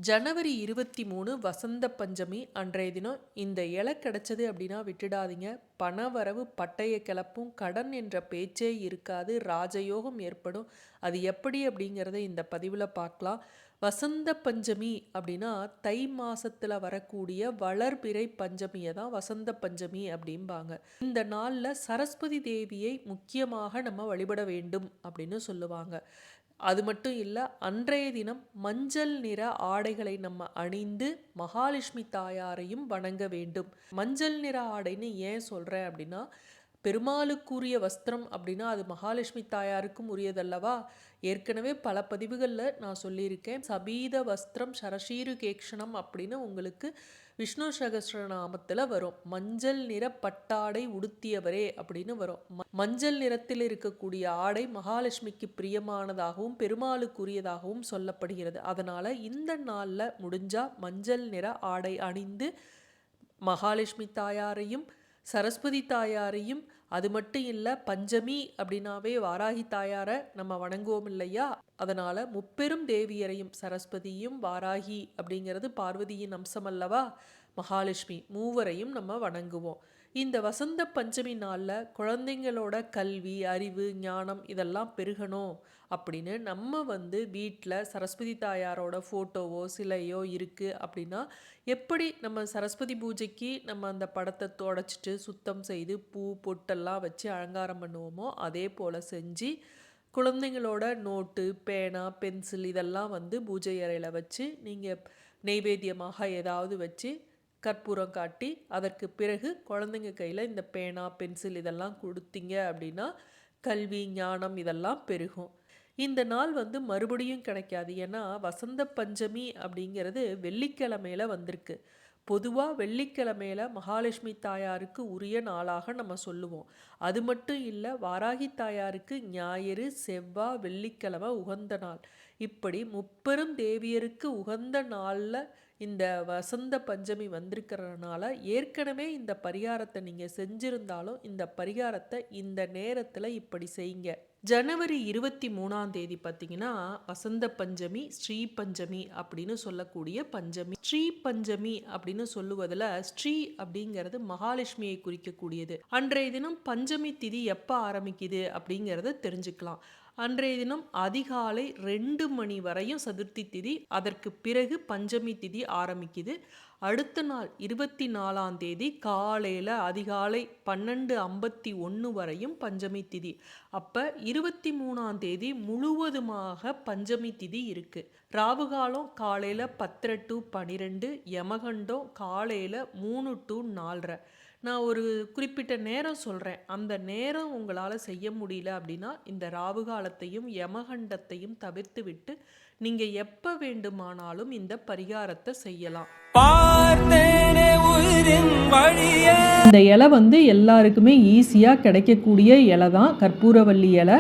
ஜனவரி 23 வசந்த பஞ்சமி அன்றைய தினம் இந்த இலை கிடைச்சது அப்படின்னா விட்டுடாதீங்க. பணவரவு பட்டைய கிளப்பும், கடன் என்ற பேச்சே இருக்காது, ராஜயோகம் ஏற்படும். அது எப்படி அப்படிங்கிறத இந்த பதிவில் பார்க்கலாம். வசந்த பஞ்சமி அப்படின்னா தை மாசத்துல வரக்கூடிய வளர்பிறை பஞ்சமியை தான் வசந்த பஞ்சமி அப்படிம்பாங்க. இந்த நாளில் சரஸ்வதி தேவியை முக்கியமாக நம்ம வழிபட வேண்டும் அப்படின்னு சொல்லுவாங்க. அது மட்டும் இல்லை, அன்றைய தினம் மஞ்சள் நிற ஆடைகளை நம்ம அணிந்து மகாலட்சுமி தாயாரையும் வணங்க வேண்டும். மஞ்சள் நிற ஆடைன்னு ஏன் சொல்கிறேன் அப்படின்னா, பெருமாளுக்குரிய வஸ்திரம் அப்படின்னா அது மகாலட்சுமி தாயாருக்கும் உரியதல்லவா. ஏற்கனவே பல பதிவுகளில் நான் சொல்லியிருக்கேன். சபீத வஸ்திரம் சரசீரு கேக்ஷணம் அப்படின்னு உங்களுக்கு விஷ்ணு சகஸ்ரநாமத்தில் வரும். மஞ்சள் நிற பட்டாடை உடுத்தியவரே அப்படின்னு வரும். மஞ்சள் நிறத்தில் இருக்கக்கூடிய ஆடை மகாலட்சுமிக்கு பிரியமானதாகவும் பெருமாளுக்குரியதாகவும் சொல்லப்படுகிறது. அதனால் இந்த நாளில் முடிஞ்சால் மஞ்சள் நிற ஆடை அணிந்து மகாலட்சுமி தாயாரையும் சரஸ்வதி தாயாரையும், அது மட்டும் இல்லை பஞ்சமி அப்படின்னாவே வாராகி தாயாரை நம்ம வணங்குவோம் இல்லையா. அதனால் முப்பெரும் தேவியரையும், சரஸ்வதியும் வாராகி அப்படிங்கிறது பார்வதியின் அம்சம் அல்லவா, மகாலட்சுமி மூவரையும் நம்ம வணங்குவோம். இந்த வசந்த பஞ்சமி நாளில் குழந்தைங்களோட கல்வி, அறிவு, ஞானம் இதெல்லாம் பெருகணும் அப்படின்னு நம்ம வீட்டில் சரஸ்வதி தாயாரோட ஃபோட்டோவோ சிலையோ இருக்குது அப்படின்னா, எப்படி நம்ம சரஸ்வதி பூஜைக்கு நம்ம அந்த படத்தை தொடச்சிட்டு சுத்தம் செய்து பூ பொட்டெல்லாம் வச்சு அலங்காரம் பண்ணுவோமோ அதே போல் செஞ்சு குழந்தைங்களோட நோட்டு, பேனா, பென்சில் இதெல்லாம் பூஜை அறையில் வச்சு நீங்கள் நெய்வேத்தியமாக ஏதாவது வச்சு கற்பூரம் காட்டி அதற்கு பிறகு குழந்தைங்க கையில் இந்த பேனா, பென்சில் இதெல்லாம் கொடுத்தீங்க அப்படின்னா கல்வி, ஞானம் இதெல்லாம் பெருகும். இந்த நாள் மறுபடியும் கிடைக்காது. ஏன்னா வசந்த பஞ்சமி அப்படிங்கிறது வெள்ளிக்கிழமையில வந்திருக்கு. பொதுவாக வெள்ளிக்கிழமையில மகாலட்சுமி தாயாருக்கு உரிய நாளாக நம்ம சொல்லுவோம். அது மட்டும் இல்லை, வாராகி தாயாருக்கு ஞாயிறு, செவ்வாய், வெள்ளிக்கிழமை உகந்த நாள். இப்படி முப்பெரும் தேவியருக்கு உகந்த நாளில் இந்த வசந்த பஞ்சமி வந்திருக்கிறதுனால ஏற்கனவே இந்த பரிகாரத்தை நீங்கள் செஞ்சிருந்தாலும் இந்த பரிகாரத்தை இந்த நேரத்தில் இப்படி செய்யுங்க. ஜனவரி 23 பார்த்தீங்கன்னா வசந்த பஞ்சமி, ஸ்ரீ பஞ்சமி அப்படின்னு சொல்லக்கூடிய பஞ்சமி. ஸ்ரீ பஞ்சமி அப்படின்னு சொல்லுவதில் ஸ்ரீ அப்படிங்கிறது மகாலட்சுமியை குறிக்கக்கூடியது. அன்றைய தினம் பஞ்சமி திதி எப்போ ஆரம்பிக்குது அப்படிங்கிறத தெரிஞ்சுக்கலாம். அன்றைய தினம் அதிகாலை 2 மணி வரையும் சதுர்த்தி திதி, அதற்கு பிறகு பஞ்சமி திதி ஆரம்பிக்குது. அடுத்த நாள் 24 காலையில் அதிகாலை 12:51 வரையும் பஞ்சமி திதி. அப்போ 23 முழுவதுமாக பஞ்சமி திதி இருக்குது. ராவுகாலம் காலையில் 10 to 12, யமகண்டம் காலையில் 3 to 4:30. நான் ஒரு குறிப்பிட்ட நேரம் சொல்கிறேன். அந்த நேரம் உங்களால் செய்ய முடியல அப்படின்னா இந்த ராவுகாலத்தையும் யமகண்டத்தையும் தவிர்த்து விட்டு நீங்கள் எப்போ வேண்டுமானாலும் இந்த பரிகாரத்தை செய்யலாம். இந்த இலை எல்லாருக்குமே ஈஸியாக கிடைக்கக்கூடிய இலை தான், கற்பூரவள்ளி இலை.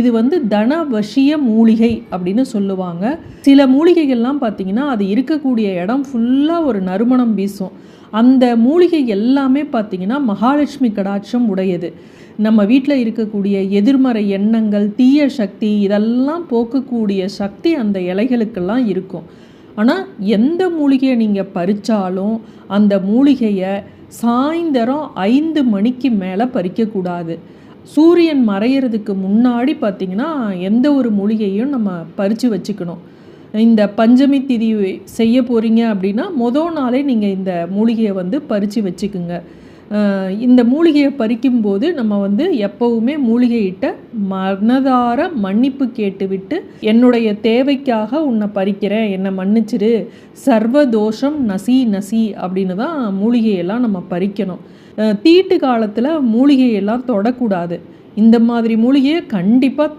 இது தனவசிய மூலிகை அப்படின்னு சொல்லுவாங்க. சில மூலிகைகள்லாம் பார்த்தீங்கன்னா அது இருக்கக்கூடிய இடம் ஃபுல்லாக ஒரு நறுமணம் வீசும். அந்த மூலிகை எல்லாமே பார்த்திங்கன்னா மகாலட்சுமி கடாட்சம் உடையது. நம்ம வீட்டில் இருக்கக்கூடிய எதிர்மறை எண்ணங்கள், தீய சக்தி இதெல்லாம் போக்கக்கூடிய சக்தி அந்த இலைகளுக்கெல்லாம் இருக்கும். ஆனால் எந்த மூலிகையை நீங்கள் பறித்தாலும் அந்த மூலிகையை சாயந்தரம் 5 மணிக்கு மேலே பறிக்கக்கூடாது. சூரியன் மறையிறதுக்கு முன்னாடி பார்த்திங்கன்னா எந்த ஒரு மூலிகையும் நம்ம பறித்து வச்சுக்கணும். இந்த பஞ்சமி திதி செய்ய போகிறீங்க அப்படின்னா மொதல் நாளே நீங்கள் இந்த மூலிகையை பறித்து வச்சுக்குங்க. இந்த மூலிகையை பறிக்கும்போது நம்ம எப்போவுமே மூலிகையிட்ட மனதார மன்னிப்பு கேட்டுவிட்டு, என்னுடைய தேவைக்காக உன்னை பறிக்கிறேன், என்னை மன்னிச்சிரு, சர்வதோஷம் நசி நசி அப்படின்னு தான் மூலிகையெல்லாம் நம்ம பறிக்கணும். தீட்டு காலத்தில் மூலிகையெல்லாம் தொடக்கூடாது. இந்த மாதிரி மூலிகையை கண்டிப்பாக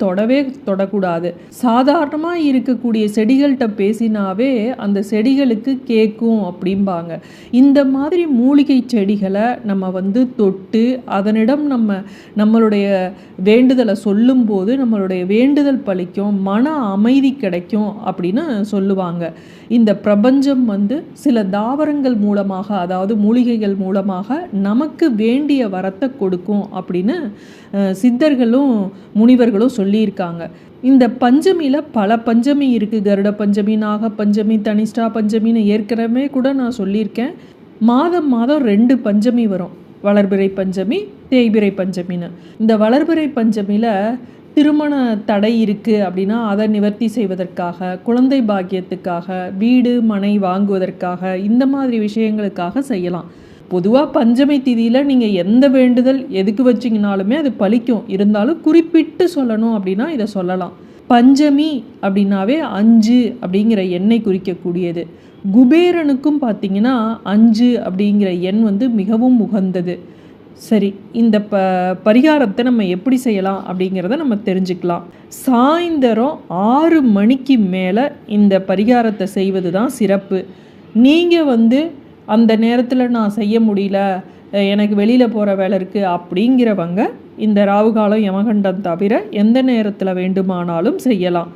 தொடக்கூடாது. சாதாரணமாக இருக்கக்கூடிய செடிகள்கிட்ட பேசினாவே அந்த செடிகளுக்கு கேட்கும் அப்படிம்பாங்க. இந்த மாதிரி மூலிகை செடிகளை நம்ம தொட்டு அதனிடம் நம்மளுடைய வேண்டுதலை சொல்லும்போது நம்மளுடைய வேண்டுதல் பலிக்கும், மன அமைதி கிடைக்கும் அப்படின்னு சொல்லுவாங்க. இந்த பிரபஞ்சம் சில தாவரங்கள் மூலமாக, அதாவது மூலிகைகள் மூலமாக நமக்கு வேண்டிய வரத்தை கொடுக்கும் அப்படின்னு சித்தர்களும் முனிவர்களும் சொல்லியிருக்காங்க. இந்த பஞ்சமியில் பல பஞ்சமி இருக்குது. கருட பஞ்சமி, நாக பஞ்சமி, தனிஷ்டா பஞ்சமின்னு ஏற்கனவே கூட நான் சொல்லியிருக்கேன். மாதம் மாதம் 2 பஞ்சமி வரும். வளர்பிறை பஞ்சமி, தேய்பிறை பஞ்சமின்னு. இந்த வளர்பிறை பஞ்சமியில் திருமண தடை இருக்குது அப்படின்னா அதை நிவர்த்தி செய்வதற்காக, குழந்தை பாக்கியத்துக்காக, வீடு மனை வாங்குவதற்காக, இந்த மாதிரி விஷயங்களுக்காக செய்யலாம். பொதுவாக பஞ்சமி திதியில் நீங்கள் எந்த வேண்டுதல் எதுக்கு வச்சிங்கனாலுமே அது பலிக்கும். இருந்தாலும் குறிப்பிட்டு சொல்லணும் அப்படின்னா இதை சொல்லலாம். பஞ்சமி அப்படின்னாவே 5 அப்படிங்கிற எண்ணை குறிக்கக்கூடியது. குபேரனுக்கும் பார்த்திங்கன்னா 5 அப்படிங்கிற எண் மிகவும் உகந்தது. சரி, இந்த பரிகாரத்தை நம்ம எப்படி செய்யலாம் அப்படிங்கிறத நம்ம தெரிஞ்சுக்கலாம். சாயந்தரம் 6 மணிக்கு மேலே இந்த பரிகாரத்தை செய்வது தான் சிறப்பு. நீங்கள் அந்த நேரத்தில் நான் செய்ய முடியல, எனக்கு வெளியில் போகிற வேலை இருக்குது அப்படிங்கிறவங்க இந்த ராவுகாலம் யமகண்டம் தவிர எந்த நேரத்தில் வேண்டுமானாலும் செய்யலாம்.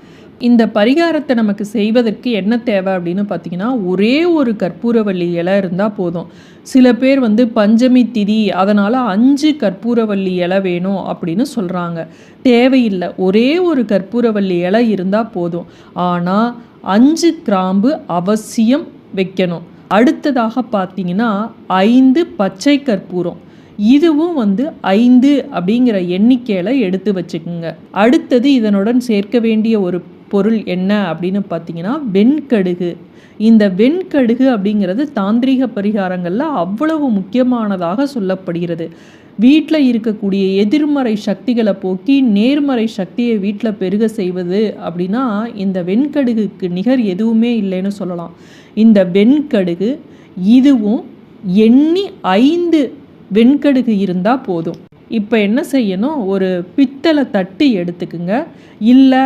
இந்த பரிகாரத்தை நமக்கு செய்வதற்கு என்ன தேவை அப்படின்னு பார்த்திங்கன்னா, ஒரே ஒரு கற்பூரவள்ளி இலை இருந்தால் போதும். சில பேர் பஞ்சமி திதி அதனால் 5 கற்பூரவள்ளி இலை வேணும் அப்படின்னு சொல்கிறாங்க. தேவையில்லை, ஒரே ஒரு கற்பூரவள்ளி இலை இருந்தால் போதும். ஆனால் 5 கிராம்பு அவசியம் வைக்கணும். அடுத்ததாக பார்த்திங்கன்னா 5 பச்சை கற்பூரம், இதுவும் 5 அப்படிங்கிற எண்ணிக்கையில் எடுத்து வச்சுக்கோங்க. அடுத்தது இதனுடன் சேர்க்க வேண்டிய ஒரு பொருள் என்ன அப்படின்னு பார்த்தீங்கன்னா வெண்கடுகு. இந்த வெண்கடுகு அப்படிங்கிறது தாந்திரிக பரிகாரங்களில் அவ்வளவு முக்கியமானதாக சொல்லப்படுகிறது. வீட்டில் இருக்கக்கூடிய எதிர்மறை சக்திகளை போக்கி நேர்மறை சக்தியை வீட்டில் பெருக செய்வது அப்படின்னா இந்த வெண்கடுகுக்கு நிகர் எதுவுமே இல்லைன்னு சொல்லலாம். இந்த வெண்கடுகு இதுவும் எண்ணி 5 வெண்கடுகு இருந்தால் போதும். இப்போ என்ன செய்யணும், ஒரு பித்தளை தட்டு எடுத்துக்குங்க. இல்லை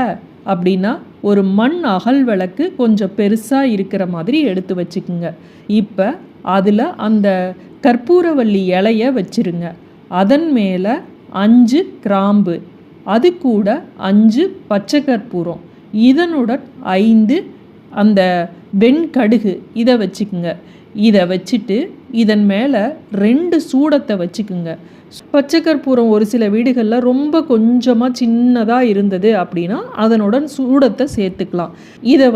அப்படின்னா ஒரு மண் அகல் விளக்கு கொஞ்சம் பெருசாக இருக்கிற மாதிரி எடுத்து வச்சுக்குங்க. இப்போ அதில் அந்த கற்பூரவள்ளி இலையை வச்சுருங்க. அதன் மேலே 5 கிராம்பு, அது கூட 5 பச்சை கற்பூரம், இதனுடன் 5 அந்த வெண்கடுகு இதை வச்சுக்குங்க. இதை வச்சுட்டு இதன் மேலே 2 சூடத்தை வச்சுக்குங்க. பச்சை கற்பூரம் ஒரு சில வீடுகளில் ரொம்ப கொஞ்சமாக சின்னதாக இருந்தது அப்படின்னா அதனுடன் சூடத்தை சேர்த்துக்கலாம். இதை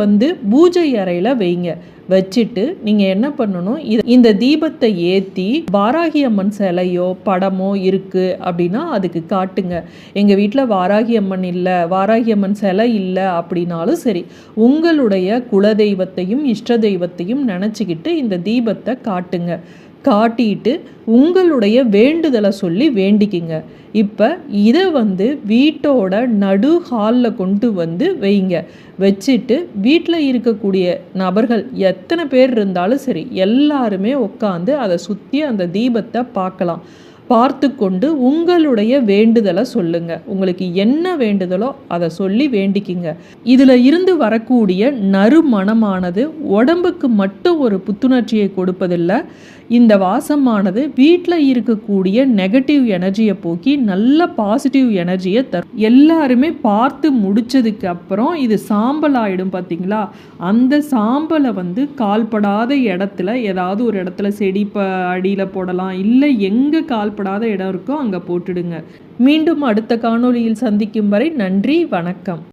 பூஜை அறையில் வைங்க. வச்சுட்டு நீங்கள் என்ன பண்ணணும், இந்த தீபத்தை ஏற்றி வாராகி அம்மன் சிலையோ படமோ இருக்குது அப்படின்னா அதுக்கு காட்டுங்க. எங்கள் வீட்டில் வாராகி அம்மன் இல்லை, வாராகி அம்மன் சிலை இல்லை அப்படின்னாலும் சரி, உங்களுடைய குலதெய்வத்தையும் இஷ்ட தெய்வத்தையும் நினச்சிக்கிட்டு இந்த தீபத்தை காட்டுங்க. காட்டிட்டு உங்களுடைய வேண்டுதலை சொல்லி வேண்டிக்கிங்க. இப்போ இதை வீட்டோட நடு ஹாலில் கொண்டு வைங்க. வச்சுட்டு வீட்டில் இருக்கக்கூடிய நபர்கள் எத்தனை பேர் இருந்தாலும் சரி எல்லாருமே உட்காந்து அதை சுற்றி அந்த தீபத்தை பார்க்கலாம். பார்த்து கொண்டு உங்களுடைய வேண்டுதலை சொல்லுங்க. உங்களுக்கு என்ன வேண்டுதலோ அதை சொல்லி வேண்டிக்கிங்க. இதில் இருந்து வரக்கூடிய நறுமணமானது உடம்புக்கு மட்டும் ஒரு புத்துணர்ச்சியை கொடுப்பதில்லை. இந்த வாசமானது வீட்டில் இருக்கக்கூடிய நெகட்டிவ் எனர்ஜியை போக்கி நல்ல பாசிட்டிவ் எனர்ஜியை தரும். எல்லாருமே பார்த்து முடிச்சதுக்கு அப்புறம் இது சாம்பல் ஆகிடும் பார்த்தீங்களா, அந்த சாம்பலை கால்படாத இடத்துல ஏதாவது ஒரு இடத்துல செடி அடியில் போடலாம், இல்லை எங்கே கால்படாத இடம் இருக்கோ அங்கே போட்டுடுங்க. மீண்டும் அடுத்த காணொளியில் சந்திக்கும் வரை நன்றி, வணக்கம்.